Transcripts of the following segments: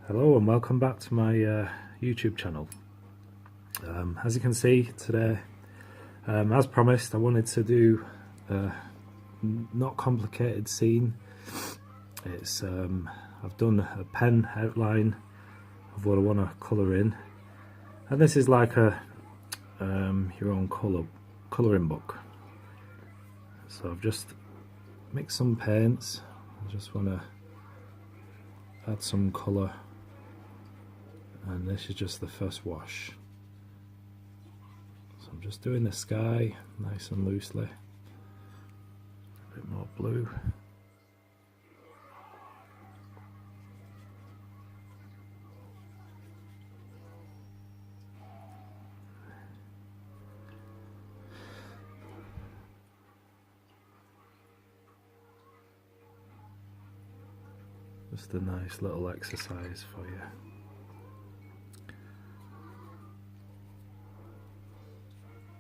Hello and welcome back to my YouTube channel. As you can see today, as promised, I wanted to do a not complicated scene. It's I've done a pen outline of what I want to colour in, and this is like a your own colouring book. So I've just mixed some paints. I just want to add some colour. And this is just the first wash. So I'm just doing the sky nice and loosely. A bit more blue. Just a nice little exercise for you.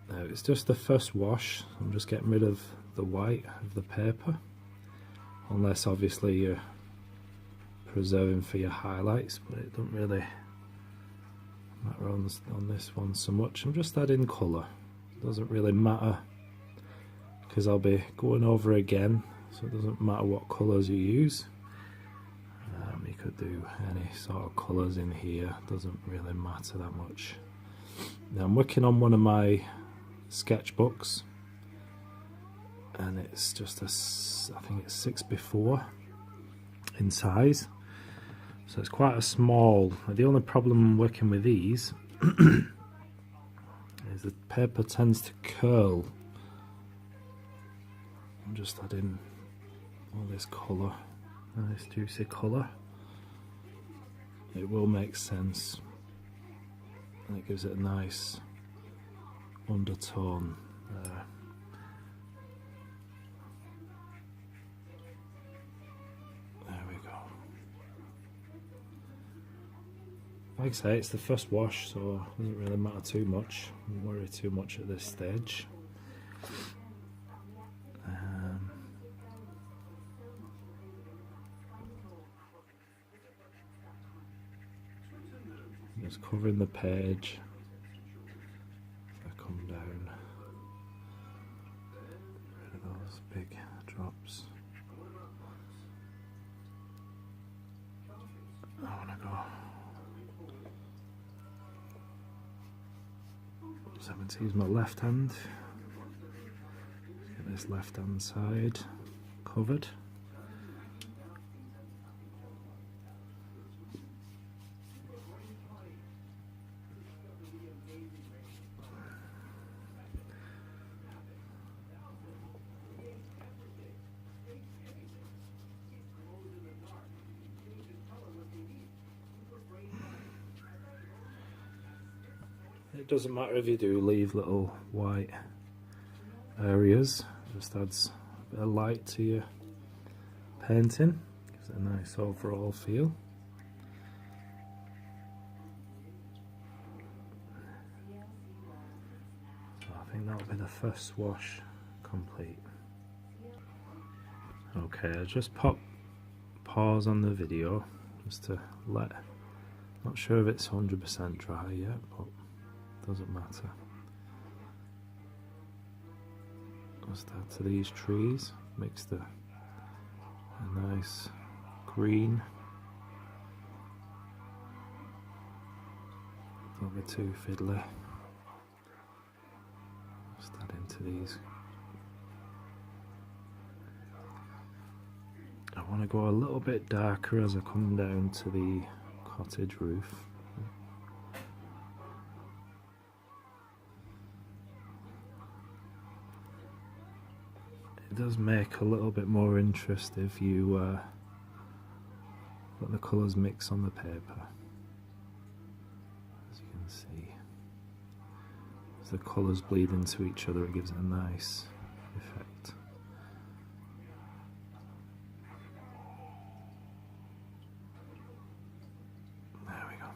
Now it's just the first wash. I'm just getting rid of the white of the paper, unless obviously you're preserving for your highlights, but it doesn't really matter on this one so much. I'm just adding colour. It doesn't really matter because I'll be going over again, so it doesn't matter what colours you use. You could do any sort of colours in here, doesn't really matter that much. Now I'm working on one of my sketchbooks, and it's just I think it's 6x4 in size, so it's quite a small. The only problem working with these is the paper tends to curl. I'm just adding all this colour, nice juicy colour. It will make sense, and it gives it a nice undertone there. There we go. Like I say, it's the first wash, so it doesn't really matter too much. I don't worry too much at this stage. Just covering the page. Come down, rid of those big drops. I want to go 70, use my left hand. Get this left hand side covered. It doesn't matter if you do leave little white areas, it just adds a bit of light to your painting, gives it a nice overall feel. So I think that'll be the first wash complete. Okay, I just pause on the video just to not sure if it's 100% dry yet, but doesn't matter. Just add to these trees, mix a nice green. Don't be too fiddly. Just add into these. I want to go a little bit darker as I come down to the cottage roof. It does make a little bit more interest if you let the colours mix on the paper. As you can see, as the colours bleed into each other, it gives it a nice effect. There we go.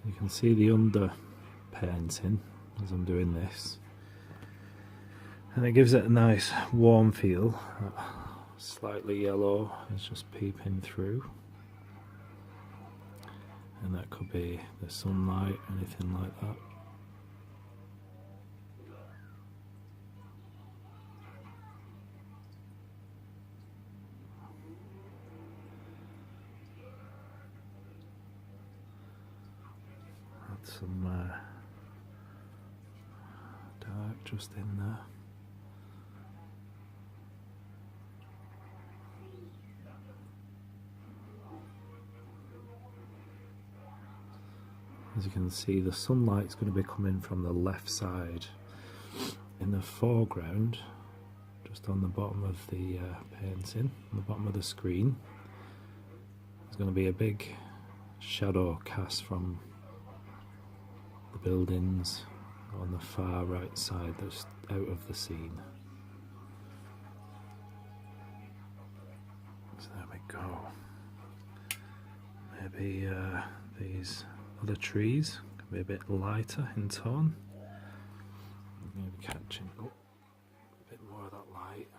You can see the under painting as I'm doing this, and it gives it a nice warm feel. Slightly yellow is just peeping through, and that could be the sunlight, anything like that. Add some dark just in there. As you can see, the sunlight's going to be coming from the left side. In the foreground, just on the bottom of the painting, on the bottom of the screen, there's going to be a big shadow cast from the buildings on the far right side that's out of the scene. So there we go. Maybe these other trees can be a bit lighter in tone. Maybe catching a bit more of that light.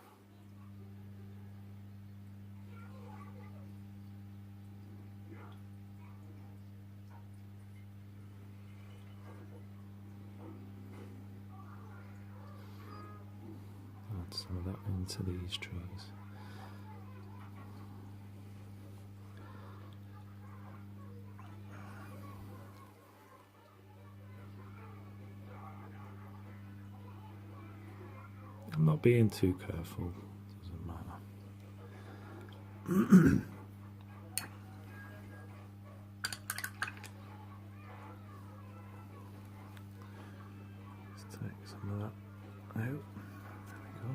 Add some of that into these trees. I'm not being too careful, doesn't matter. Let's take some of that out. There we go.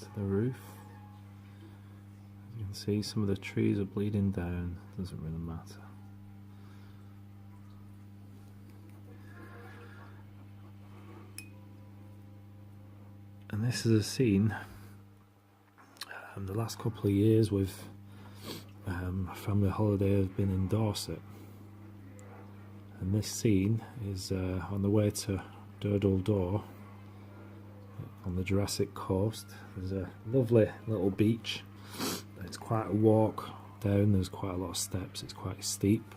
To the roof. As you can see, some of the trees are bleeding down, doesn't really matter. And this is a scene, the last couple of years with a family holiday have been in Dorset, and this scene is on the way to Durdle Door on the Jurassic Coast. There's a lovely little beach. It's quite a walk down, there's quite a lot of steps, it's quite steep.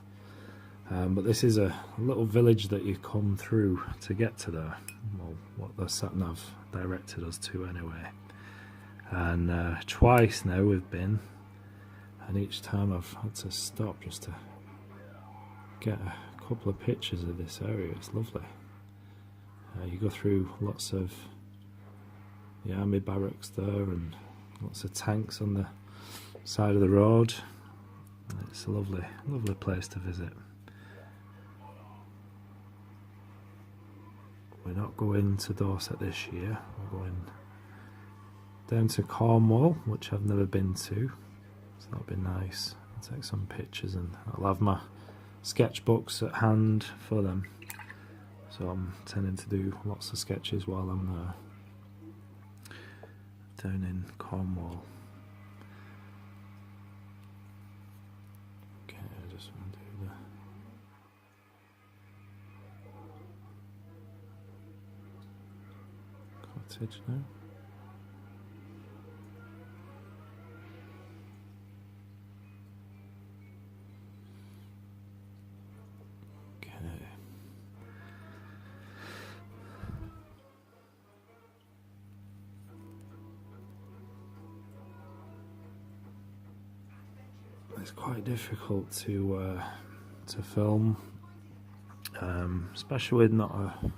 But this is a little village that you come through to get to there. Well, what the sat-nav directed us to anyway. And twice now we've been, and each time I've had to stop just to get a couple of pictures of this area. It's lovely. You go through lots of the army barracks there and lots of tanks on the side of the road. It's a lovely, lovely place to visit. We're not going to Dorset this year. We're going down to Cornwall, which I've never been to, so that'll be nice. I'll take some pictures and I'll have my sketchbooks at hand for them. So I'm tending to do lots of sketches while I'm there. Down in Cornwall. Okay, I just want to do the cottage now. It's quite difficult to film, especially with not a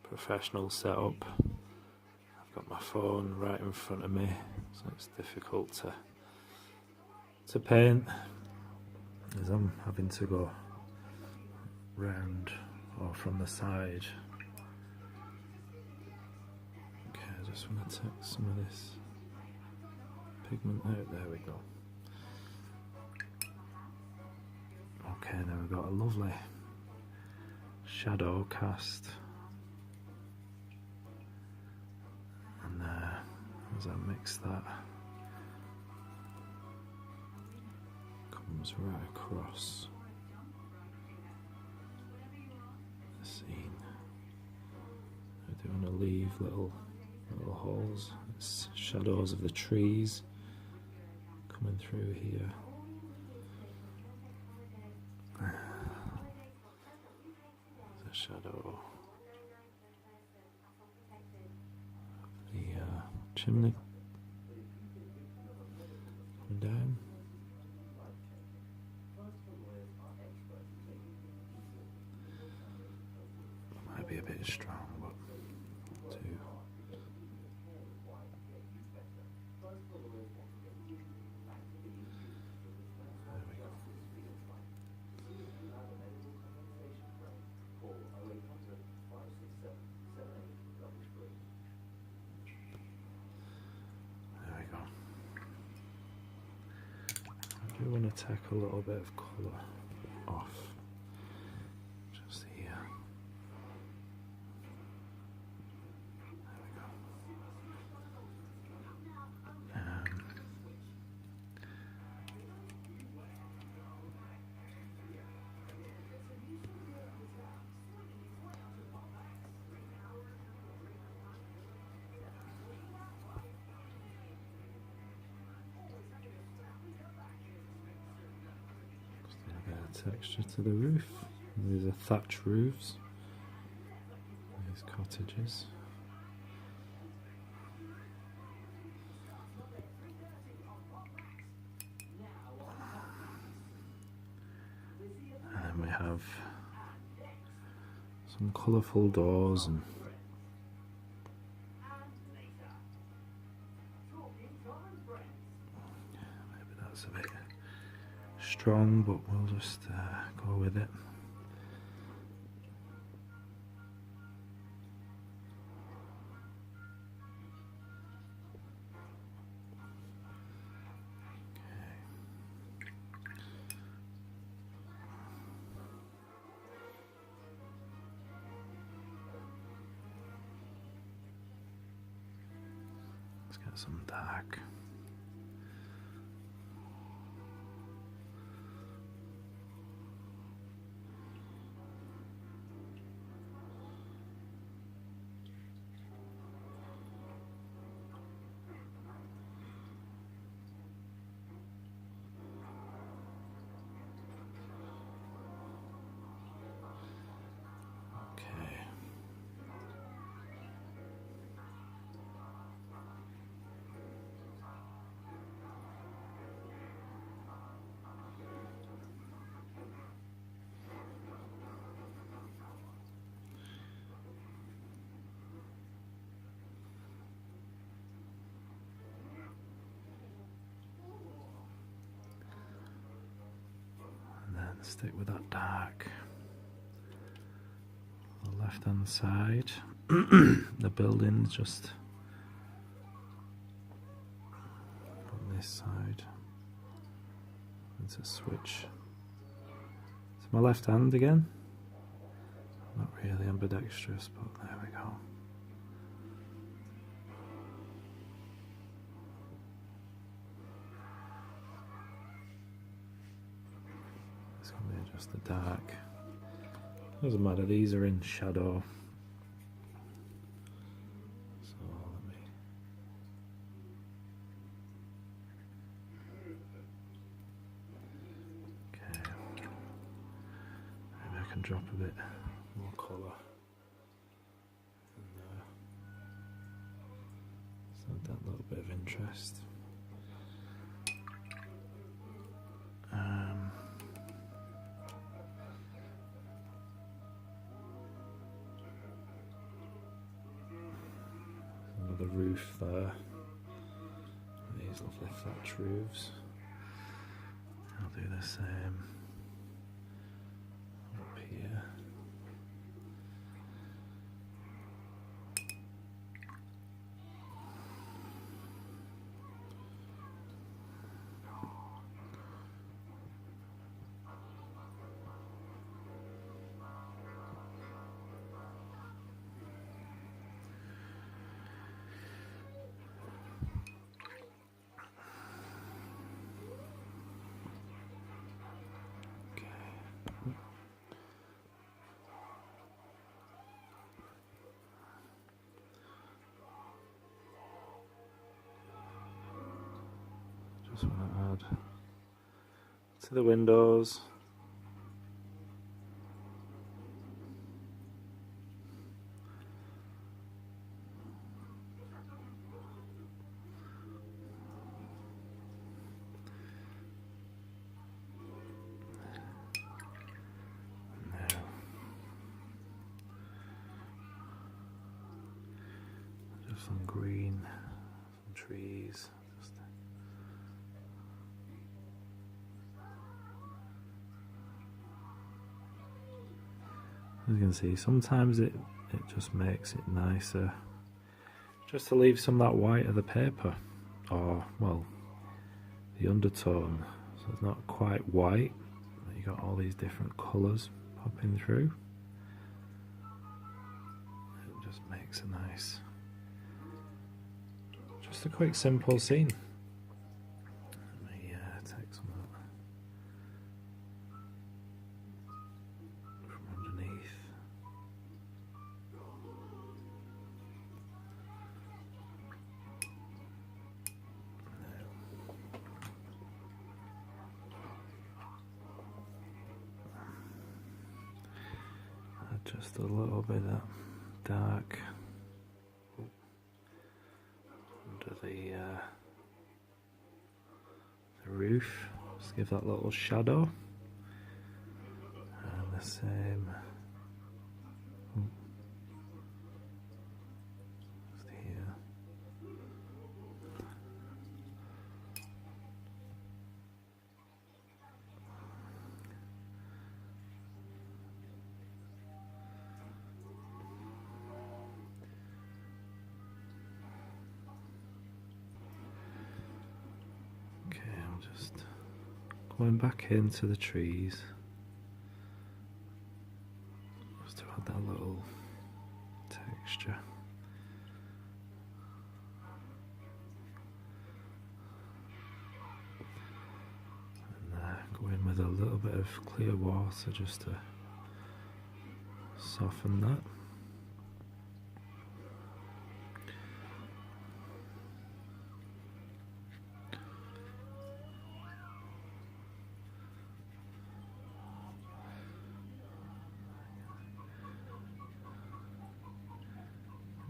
professional setup. I've got my phone right in front of me, so it's difficult to paint, as I'm having to go round or from the side. Okay, I just want to take some of this pigment out. There we go. Okay, now we've got a lovely shadow cast. And as I mix that, comes right across the scene. I do want to leave little holes. It's shadows of the trees coming through here. There's a shadow of the chimney coming down. Might be a bit strong, but too. There we go. I do want to take a little bit of colour off just here. There we go. Texture to the roof. These are thatch roofs. These cottages. And then we have some colourful doors and maybe that's a bit strong, but we'll just go with it. Let's get some dark. Stick with that dark. On the left hand side, the building's just on this side. It's a switch. It's my left hand again. Not really ambidextrous, but there we go. It's going to be just the dark. Doesn't matter, these are in shadow. So let me. Okay. Maybe I can drop a bit more colour in there. So that little bit of interest. The roof there, these lovely thatch roofs. I'll do the same up here. just want to add to the windows. Some green, some trees. As you can see, sometimes it just makes it nicer just to leave some of that white of the paper, or well, the undertone, so it's not quite white, but you got all these different colours popping through. It just makes a nice, just a quick simple scene. Let me take some of that from underneath. Add just a little bit of dark under the roof, just give that little shadow, and the same just here. Just going back into the trees just to add that little texture. And go in with a little bit of clear water just to soften that.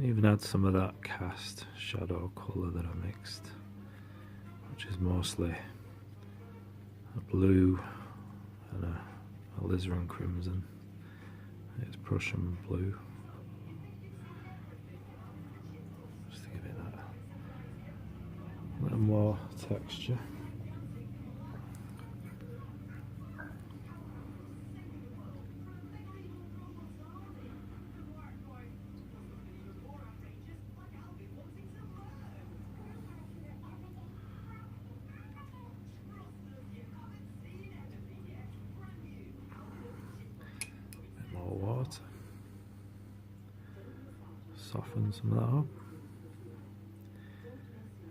Even add some of that cast shadow colour that I mixed, which is mostly a blue and a alizarin crimson. It's Prussian blue, just to give it that a little more texture. Water, soften some of that up.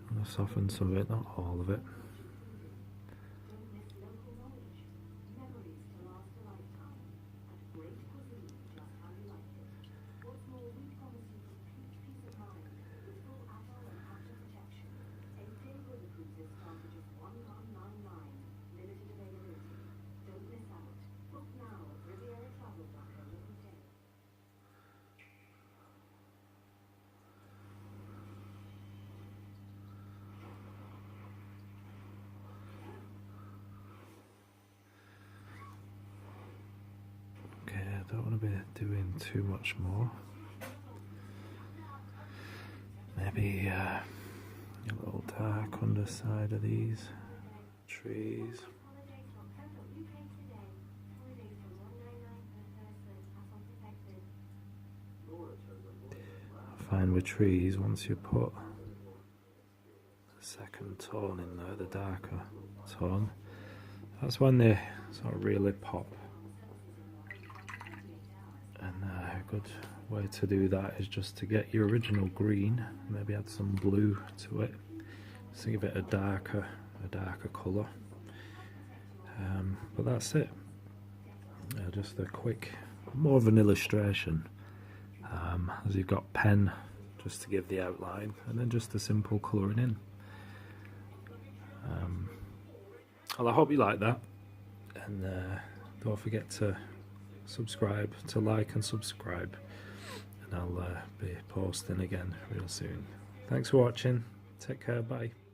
I'm going to soften some of it, not all of it. I don't want to be doing too much more. Maybe a little dark underside of these trees. I find with trees, once you put the second tone in there, the darker tone, that's when they sort of really pop. And a good way to do that is just to get your original green, maybe add some blue to it, just to give it a darker colour. But that's it. Just a quick, more of an illustration, as you've got pen just to give the outline, and then just a simple colouring in. Well, I hope you like that, and don't forget to subscribe, to like and subscribe, and I'll be posting again real soon. Thanks for watching. Take care. Bye.